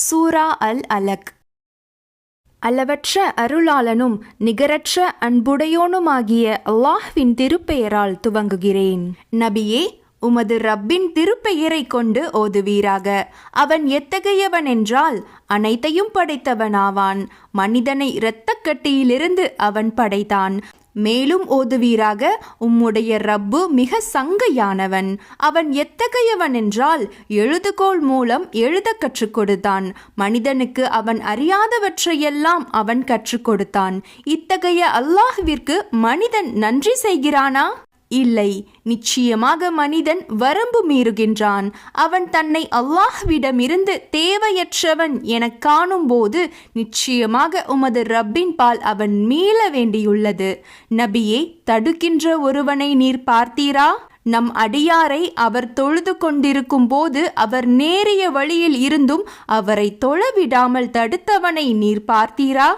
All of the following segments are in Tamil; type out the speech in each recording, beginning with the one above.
சூரா அல் அலக். அளவற்ற அருளாளனும் நிகரற்ற அன்புடையோனுமாகிய அல்லாஹ்வின் திருப்பெயரால் துவங்குகிறேன். நபியே, உமது ரப்பின் திருப்பெயரை கொண்டு ஓதுவீராக. அவன் எத்தகையவன் என்றால் அனைத்தையும் படைத்தவனாவான். மனிதனை இரத்தக்கட்டியிலிருந்து அவன் படைத்தான். மேலும் ஓதுவீராக, உம்முடைய ரப்பு மிக சங்கையானவன். அவன் எத்தகையவன் என்றால் எழுதுகோள் மூலம் எழுத கற்றுக் கொடுத்தான். மனிதனுக்கு அவன் அறியாதவற்றையெல்லாம் அவன் கற்றுக் கொடுத்தான். இத்தகைய அல்லாஹ்விற்கு மனிதன் நன்றி செய்கிறானா? இல்லை. நிச்சயமாக மனிதன் வரம்பு மீறுகின்றான். அவன் தன்னை அல்லாஹ்விடமிருந்து தேவையற்றவன் என காணும் போது நிச்சயமாக உமது ரப்பின் பால் அவன் மீள வேண்டியுள்ளது. நபியே, தடுக்கின்ற ஒருவனை நீர் பார்த்தீரா? நம் அடியாரை அவர் தொழுது கொண்டிருக்கும் போது அவர் நேரிய வழியில் இருந்தும் அவரை தொழவிடாமல் தடுத்தவனை நீர் பார்த்தீரா?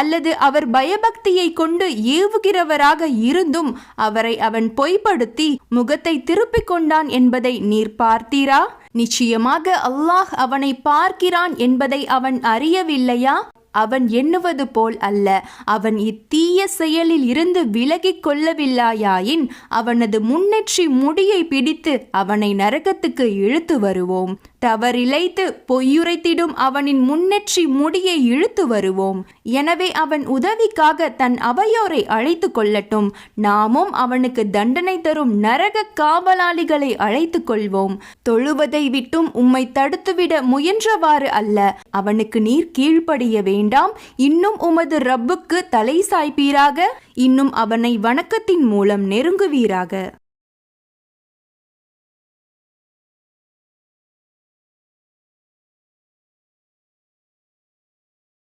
அல்லது அவர் பயபக்தியை கொண்டு ஏவுகிறவராக இருந்தும் அவரை அவன் பொய்ப்படுத்தி முகத்தை திருப்பிக் கொண்டான் என்பதை நீர் பார்த்தீரா? நிச்சயமாக அல்லாஹ் அவனை பார்க்கிறான் என்பதை அவன் அறியவில்லையா? அவன் எண்ணுவது போல் அல்ல. அவன் இத்தீய செயலில் இருந்து விலகிக் கொள்ளவில்லையாயின் அவனது முன்னெற்றி முடியை பிடித்து அவனை நரகத்துக்கு இழுத்து வருவோம். தவறிழைத்து பொய்யுரைத்திடும் அவனின் முன்னெற்றி முடியை இழுத்து வருவோம். எனவே அவன் உதவிக்காக தன் அவையோரை அழைத்து கொள்ளட்டும். நாமும் அவனுக்கு தண்டனை தரும் நரக காவலாளிகளை அழைத்து கொள்வோம். தொழுவதை விட்டும் உம்மை தடுத்துவிட முயன்றவாறு அல்ல. அவனுக்கு நீர் கீழ்ப்படிய வேண்டாம். இன்னும் உமது ரப்புக்கு தலை சாய்ப்பீராக. இன்னும் அவனை வணக்கத்தின் மூலம் நெருங்குவீராக.